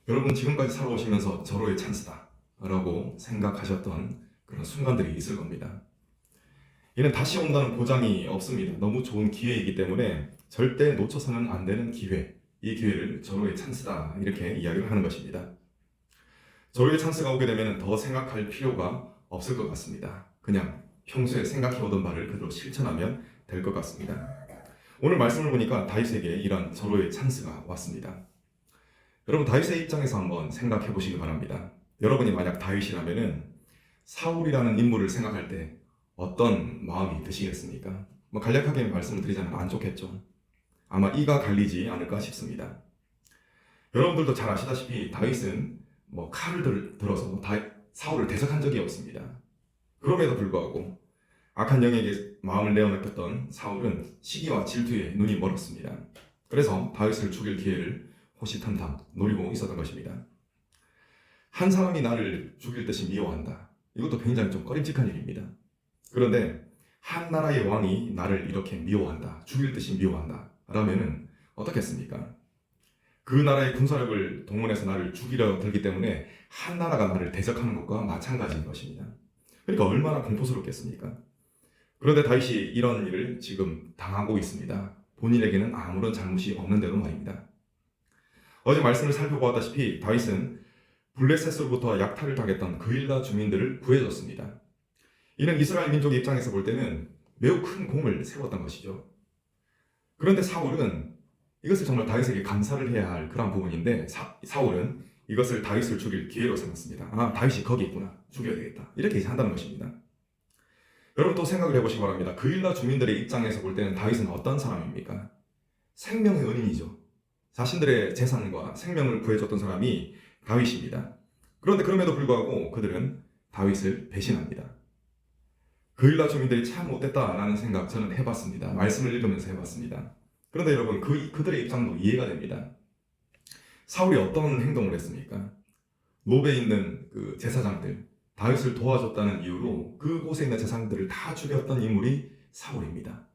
여러분 지금까지 살아오시면서 절호의 찬스다 라고 생각하셨던 그런 순간들이 있을 겁니다. 이는 다시 온다는 보장이 없습니다. 너무 좋은 기회이기 때문에 절대 놓쳐서는 안 되는 기회, 이 기회를 절호의 찬스다 이렇게 이야기를 하는 것입니다. 절호의 찬스가 오게 되면 더 생각할 필요가 없을 것 같습니다. 그냥 평소에 생각해오던 말을 그대로 실천하면 될 것 같습니다. 오늘 말씀을 보니까 다윗에게 이런 절호의 찬스가 왔습니다. 여러분 다윗의 입장에서 한번 생각해 보시기 바랍니다. 여러분이 만약 다윗이라면은 사울이라는 인물을 생각할 때 어떤 마음이 드시겠습니까? 간략하게 말씀을 드리자면 안 좋겠죠. 아마 이가 갈리지 않을까 싶습니다. 여러분들도 잘 아시다시피 다윗은 칼을 들어서 사울을 대적한 적이 없습니다. 그럼에도 불구하고 악한 영에게 마음을 내어맡겼던 사울은 시기와 질투에 눈이 멀었습니다. 그래서 다윗을 죽일 기회를 호시탐탐 노리고 있었던 것입니다. 한 사람이 나를 죽일 듯이 미워한다. 이것도 굉장히 좀 꺼림칙한 일입니다. 그런데 한 나라의 왕이 나를 이렇게 미워한다, 죽일 듯이 미워한다 라면은 어떻겠습니까? 그 나라의 군사력을 동원해서 나를 죽이려 들기 때문에 한 나라가 나를 대적하는 것과 마찬가지인 것입니다. 그러니까 얼마나 공포스럽겠습니까? 그런데 다윗이 이런 일을 지금 당하고 있습니다. 본인에게는 아무런 잘못이 없는데도 말입니다. 어제 말씀을 살펴보았다시피 다윗은 블레셋으로부터 약탈을 당했던 그일라 주민들을 구해줬습니다. 이는 이스라엘 민족의 입장에서 볼 때는 매우 큰 공을 세웠던 것이죠. 그런데 사울은 이것을 정말 다윗에게 감사를 해야 할 그런 부분인데 사울은 이것을 다윗을 죽일 기회로 삼았습니다. 아, 다윗이 거기 있구나. 죽여야 되겠다. 이렇게 한다는 것입니다. 여러분 또 생각을 해보시기 바랍니다. 그일라 주민들의 입장에서 볼 때는 다윗은 어떤 사람입니까? 생명의 은인이죠. 자신들의 재산과 생명을 구해줬던 사람이 다윗입니다. 그런데 그럼에도 불구하고 그들은 다윗을 배신합니다. 그일라 주민들이 참 못됐다라는 생각 저는 해봤습니다. 말씀을 읽으면서 해봤습니다. 그런데 여러분 그들의 입장도 이해가 됩니다. 사울이 어떤 행동을 했습니까? 노베에 있는 그 제사장들, 다윗을 도와줬다는 이유로 그곳에 있는 제사장들을 다 죽였던 인물이 사울입니다.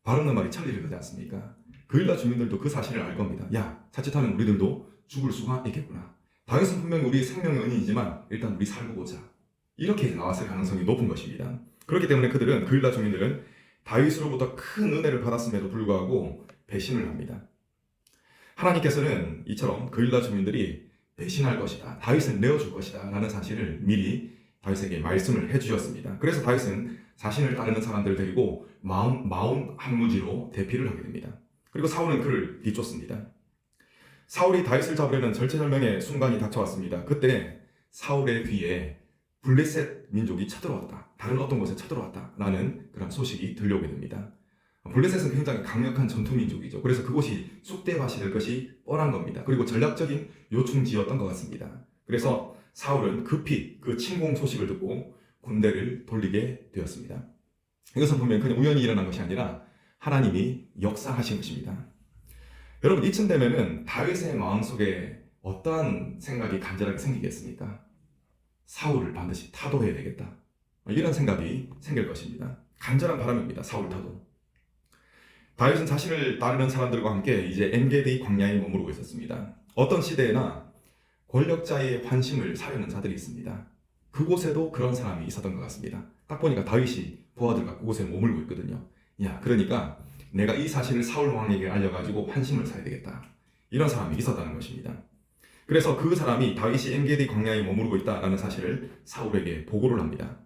바르는 말이 천리를 그지 않습니까? 그일라 주민들도 그 사실을 알 겁니다. 야, 자칫하면 우리들도 죽을 수가 있겠구나. 다윗은 분명히 우리 생명의 은인이지만 일단 우리 살고 보자. 이렇게 나왔을 가능성이 높은 것입니다. 그렇기 때문에 그일라 주민들은 다윗으로부터 큰 은혜를 받았음에도 불구하고 배신을 합니다. 하나님께서는 이처럼 그일라 주민들이 배신할 것이다, 다윗을 내어줄 것이다 라는 사실을 미리 다윗에게 말씀을 해주셨습니다. 그래서 다윗은 자신을 따르는 사람들을 데리고 마온 한무지로 대피를 하게 됩니다. 그리고 사울은 그를 뒤쫓습니다. 사울이 다윗을 잡으려는 절체절명의 순간이 닥쳐왔습니다. 그때 사울의 뒤에 블레셋 민족이 쳐들어왔다, 다른 어떤 곳에 쳐들어왔다 라는 그런 소식이 들려오게 됩니다. 블레셋은 굉장히 강력한 전투민족이죠. 그래서 그곳이 쑥대밭이 될 것이 뻔한 겁니다. 그리고 전략적인 요충지였던 것 같습니다. 그래서 사울은 급히 그 침공 소식을 듣고 군대를 돌리게 되었습니다. 이것은 보면 그냥 우연히 일어난 것이 아니라 하나님이 역사하신 것입니다. 여러분 이쯤 되면은 다윗의 마음속에 어떠한 생각이 간절하게 생기겠습니까? 사울을 반드시 타도해야 되겠다, 이런 생각이 생길 것입니다. 간절한 바람입니다. 사울 타도. 다윗은 자신을 따르는 사람들과 함께 이제 엔게디 광야에 머무르고 있었습니다. 어떤 시대에나 권력자의 환심을 사려는 자들이 있습니다. 그곳에도 그런 사람이 있었던 것 같습니다. 딱 보니까 다윗이 부하들과 그곳에 머물고 있거든요. 야, 그러니까 내가 이 사실을 사울 왕에게 알려가지고 환심을 사야 되겠다, 이런 사람이 있었다는 것입니다. 그래서 그 사람이 다윗이 엔게디 광야에 머무르고 있다라는 사실을 사울에게 보고를 합니다.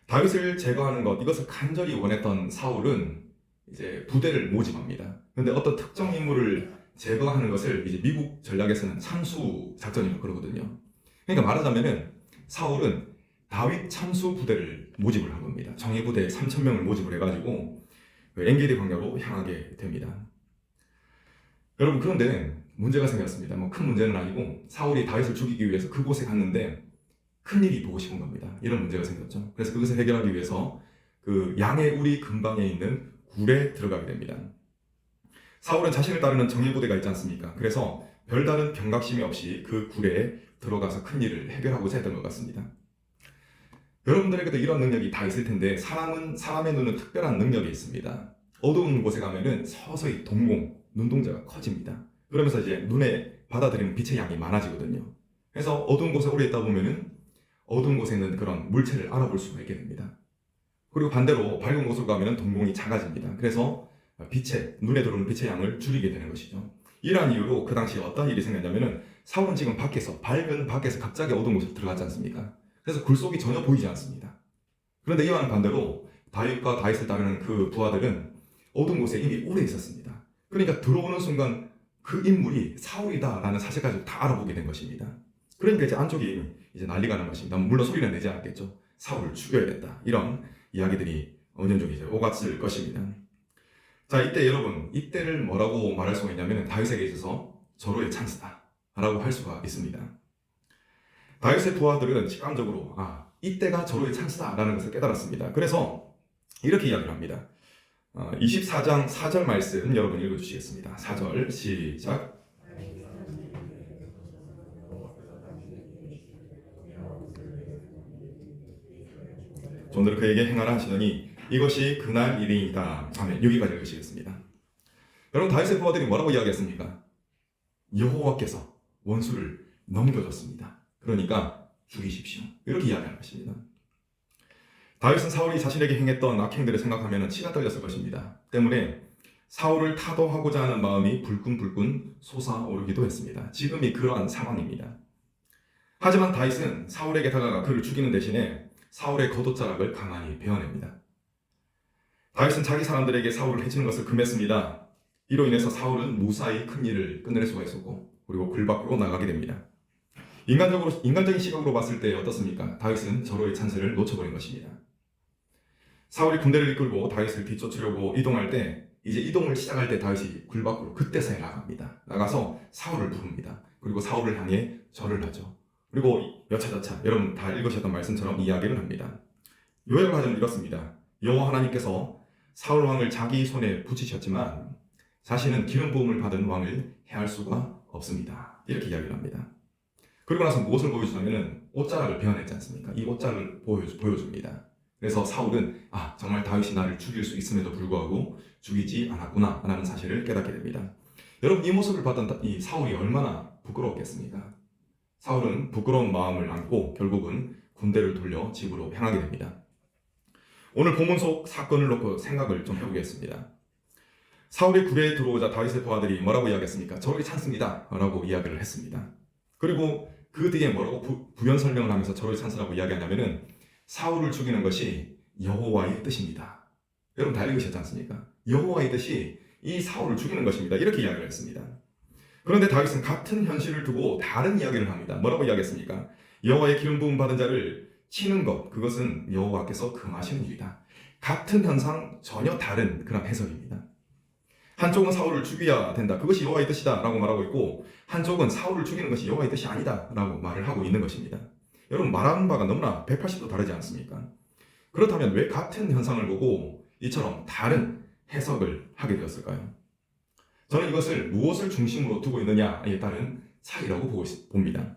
다윗을 제거하는 것, 이것을 간절히 원했던 사울은 이제 부대를 모집합니다. 그런데 어떤 특정 인물을 제거하는 것을 이제 미국 전략에서는 참수 작전이라고 그러거든요. 그러니까 말하자면은 사울은 다윗 참수 부대를 모집을 한 겁니다. 정예 부대 3,000명을 모집을 해가지고 엔게디 광야로 향하게 됩니다. 여러분 그런데 문제가 생겼습니다. 큰 문제는 아니고 사울이 다윗을 죽이기 위해서 그곳에 갔는데 큰일이 보고 싶은 겁니다. 이런 문제가 생겼죠. 그래서 그것을 해결하기 위해서 그 양의 우리 근방에 있는 굴에 들어가게 됩니다. 사울은 자신을 따르는 정예부대가 있지 않습니까? 그래서 별다른 경각심이 없이 그 굴에 들어가서 큰일을 해결하고자 했던 것 같습니다. 여러분들에게도 이런 능력이 다 있을 텐데 사람의 눈은 특별한 능력이 있습니다. 어두운 곳에 가면은 서서히 눈동자가 커집니다. 그러면서 이제 눈에 받아들이는 빛의 양이 많아지거든요. 그래서 어두운 곳에 오래 있다 보면은 어두운 곳에 있는 그런 물체를 알아볼 수가 있게 됩니다. 그리고 반대로 밝은 곳으로 가면은 동공이 작아집니다. 그래서 눈에 들어오는 빛의 양을 줄이게 되는 것이죠. 이러한 이유로 그 당시에 어떤 일이 생겼냐면은 사울은 지금 밝은 밖에서 갑자기 어두운 곳으로 들어갔지 않습니까? 그래서 굴속이 전혀 보이지 않습니다. 그런데 이와는 반대로 다윗과 다윗을 따르는 그 부하들은 어두운 곳에 이미 오래 있었습니다. 그러니까 들어오는 순간 그 인물이 사울이다라는 사실까지 다 알아보게 된 것입니다. 그러니까 이제 안쪽이 이제 난리가 난 것입니다. 물론 소리는 내지 않았겠죠. 사울을 죽여야겠다. 이런 이야기들이 은연중에 이제 오갔을 것입니다. 자, 이때 여러분, 이때를 뭐라고 말할 수가 있냐면 다윗에게 있어서 절호의 찬스다 라고 할 수가 있습니다. 다윗의 부하들은 직감적으로 이때가 절호의 찬스다 라는 것을 깨달았습니다. 그래서 이렇게 이야기를 합니다. 24장 4절 말씀 여러분 읽어주시겠습니다. 4절 시작. 종들은 그에게 행하라 하시더니 이것이 그날 일이니이다. 아멘. 여기까지 읽으시겠습니다. 여러분, 다윗의 부하들이 뭐라고 이야기했습니까? 여호와께서 원수를 넘겨줬습니다. 그러니까 죽이십시오. 이렇게 이야기하는 것입니다. 다윗은 사울이 자신에게 행했던 악행들을 생각하면 치가 떨렸을 것입니다. 때문에 사울을 타도하고자 하는 마음이 불끈불끈 솟아오르기도 했습니다. 지금이 그러한 상황입니다. 하지만 다윗은 사울에게 다가가 그를 죽이는 대신에 사울의 겉옷자락을 가만히 베어냅니다. 다윗은 자기 사람들에게 사울을 해치는 것을 금했습니다. 이로 인해서 사울은 무사히 큰 일을 끝낼 수가 있었고 그리고 굴 밖으로 나가게 됩니다. 인간적인 시각으로 봤을 때 어떻습니까? 다윗은 절호의 찬스를 놓쳐버린 것입니다. 사울이 군대를 이끌고 다윗을 뒤쫓으려고 이동할 때 이제 이동을 시작할 때 다윗이 굴 밖으로 그때서야 나갑니다. 나가서 사울을 부릅니다. 그리고 사울을 향해 절을 하죠. 그리고 여차저차 여러분 다 읽으셨던 말씀처럼 이야기를 합니다. 요약을 하자면 이렇습니다. 여호와 하나님께서 사울 왕을 자기 손에 붙이셨지만 자신은 기름 부음을 받은 왕을 해할 수가 없습니다. 이렇게 이야기를 합니다. 그리고 나서 무엇을 보여주냐면은 옷자락을 베어냈지 않습니까? 이 옷자락을 보여줍니다. 그래서 사울은 정말 다윗이 나를 죽일 수 있음에도 불구하고 죽이지 않았구나 라는 사실을 깨닫게 됩니다. 여러분, 이 모습을 봤던 이 사울이 얼마나 부끄러웠겠습니까? 사울은 부끄러운 마음을 안고 결국은 군대를 돌려 집으로 향하게 됩니다. 오늘 본문 속 사건을 놓고 생각을 좀 해보겠습니다. 사울이 굴에 들어오자 다윗의 부하들이 뭐라고 이야기했습니까? 절호의 찬스입니다 라고 이야기를 했습니다. 그리고 그 뒤에 뭐라고 부연 설명을 하면서 절호의 찬스라고 이야기하냐면은 사울을 죽이는 것이 여호와의 뜻입니다. 여러분 다 읽으셨지 않습니까? 여호와의 뜻이 이 사울을 죽이는 것입니다. 이렇게 이야기를 했습니다. 그런데 다윗은 같은 현실을 두고 다른 이야기를 합니다. 뭐라고 이야기했습니까? 여호와의 기름 부음 받은 자를 치는 것, 그것은 여호와께서 금하시는 일이다. 같은 현상 전혀 다른 그런 해석입니다. 한쪽은 사울을 죽여야 된다. 그것이 여호와의 뜻이다 라고 말하고 있고 한쪽은 사울을 죽이는 것이 여호와의 뜻이 아니다 라고 말을 하고 있는 것입니다. 여러분, 말하는 바가 너무나 180도 다르지 않습니까? 그렇다면 왜 같은 현상을 보고 이처럼 다른 해석을 하게 되었을까요? 저는 이것을 무엇을 중심으로 두고 있느냐에 따른 차이라고 봅니다.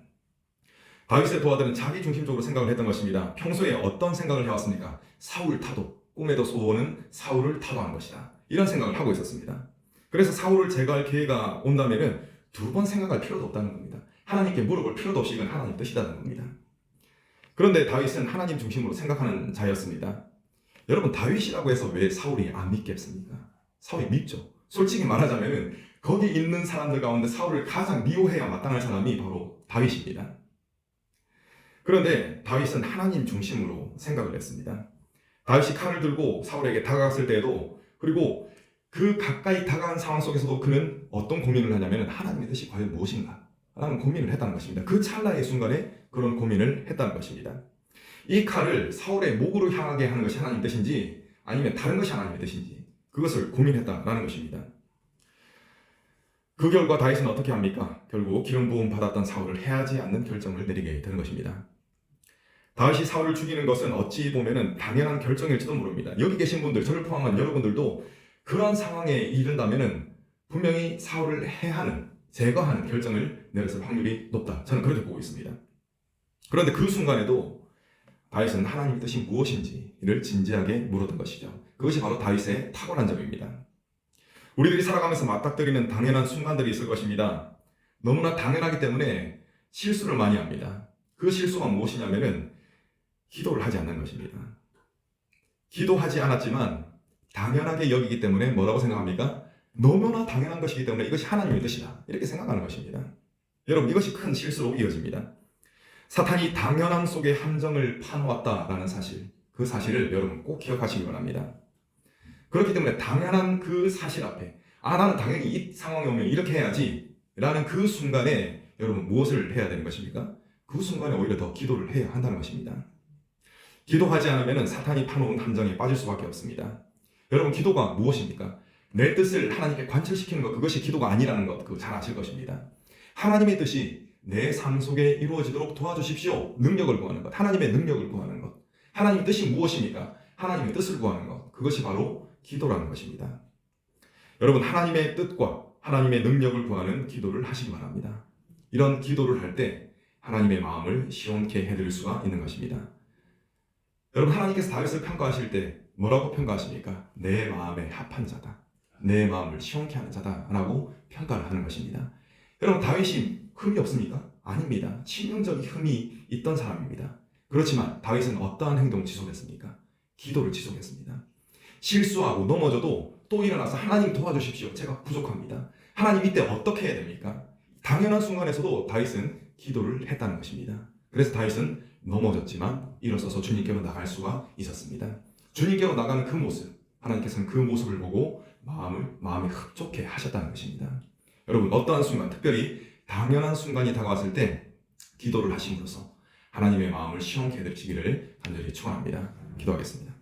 다윗의 부하들은 자기 중심적으로 생각을 했던 것입니다. 평소에 어떤 생각을 해왔습니까? 사울 타도, 꿈에도 소원은 사울을 타도한 것이다. 이런 생각을 하고 있었습니다. 그래서 사울을 제거할 기회가 온다면 두 번 생각할 필요도 없다는 겁니다. 하나님께 물어볼 필요도 없이 이건 하나님 뜻이라는 겁니다. 그런데 다윗은 하나님 중심으로 생각하는 자였습니다. 여러분, 다윗이라고 해서 왜 사울이 안 믿겠습니까? 사울이 믿죠. 솔직히 말하자면 거기 있는 사람들 가운데 사울을 가장 미워해야 마땅할 사람이 바로 다윗입니다. 그런데 다윗은 하나님 중심으로 생각을 했습니다. 다윗이 칼을 들고 사울에게 다가갔을 때에도 그리고 그 가까이 다가간 상황 속에서도 그는 어떤 고민을 하냐면 하나님의 뜻이 과연 무엇인가 라는 고민을 했다는 것입니다. 그 찰나의 순간에 그런 고민을 했다는 것입니다. 이 칼을 사울의 목으로 향하게 하는 것이 하나님의 뜻인지 아니면 다른 것이 하나님의 뜻인지 그것을 고민했다라는 것입니다. 그 결과 다윗은 어떻게 합니까? 결국 기름 부음 받았던 사울을 해하지 않는 결정을 내리게 되는 것입니다. 다윗이 사울을 죽이는 것은 어찌 보면 당연한 결정일지도 모릅니다. 여기 계신 분들, 저를 포함한 여러분들도 그런 상황에 이른다면 분명히 사울을 해하는, 제거하는 결정을 내렸을 확률이 높다. 저는 그렇게 보고 있습니다. 그런데 그 순간에도 다윗은 하나님의 뜻이 무엇인지를 진지하게 물었던 것이죠. 그것이 바로 다윗의 탁월한 점입니다. 우리들이 살아가면서 맞닥뜨리는 당연한 순간들이 있을 것입니다. 너무나 당연하기 때문에 실수를 많이 합니다. 그 실수가 무엇이냐면은 기도를 하지 않는 것입니다. 기도하지 않았지만 당연하게 여기기 때문에 뭐라고 생각합니까? 너무나 당연한 것이기 때문에 이것이 하나님의 뜻이다. 이렇게 생각하는 것입니다. 여러분, 이것이 큰 실수로 이어집니다. 사탄이 당연함 속에 함정을 파놓았다라는 사실, 그 사실을 여러분 꼭 기억하시기 바랍니다. 그렇기 때문에 당연한 그 사실 앞에 나는 당연히 이 상황이 오면 이렇게 해야지 라는 그 순간에 여러분 무엇을 해야 되는 것입니까? 그 순간에 오히려 더 기도를 해야 한다는 것입니다. 기도하지 않으면 사탄이 파놓은 함정에 빠질 수밖에 없습니다. 여러분, 기도가 무엇입니까? 내 뜻을 하나님께 관철시키는 것, 그것이 기도가 아니라는 것, 그거 잘 아실 것입니다. 하나님의 뜻이 내 삶 속에 이루어지도록 도와주십시오. 능력을 구하는 것, 하나님의 능력을 구하는 것. 하나님의 뜻이 무엇입니까? 하나님의 뜻을 구하는 것, 그것이 바로 기도라는 것입니다. 여러분, 하나님의 뜻과 하나님의 능력을 구하는 기도를 하시기 바랍니다. 이런 기도를 할 때 하나님의 마음을 시원케 해드릴 수가 있는 것입니다. 여러분, 하나님께서 다윗을 평가하실 때 뭐라고 평가하십니까? 내 마음에 합한 자다, 내 마음을 시원케 하는 자다 라고 평가를 하는 것입니다. 여러분, 다윗이 흠이 없습니까? 아닙니다. 치명적인 흠이 있던 사람입니다. 그렇지만 다윗은 어떠한 행동을 지속했습니까? 기도를 지속했습니다. 실수하고 넘어져도 또 일어나서 하나님 도와주십시오, 제가 부족합니다. 하나님 이때 어떻게 해야 됩니까? 당연한 순간에서도 다윗은 기도를 했다는 것입니다. 그래서 다윗은 넘어졌지만 일어서서 주님께로 나갈 수가 있었습니다. 주님께로 나가는 그 모습, 하나님께서는 그 모습을 보고 마음에 흡족해 하셨다는 것입니다. 여러분, 어떠한 순간, 특별히 당연한 순간이 다가왔을 때 기도를 하심으로써 하나님의 마음을 시원케 해드리시기를 간절히 축원합니다. 기도하겠습니다.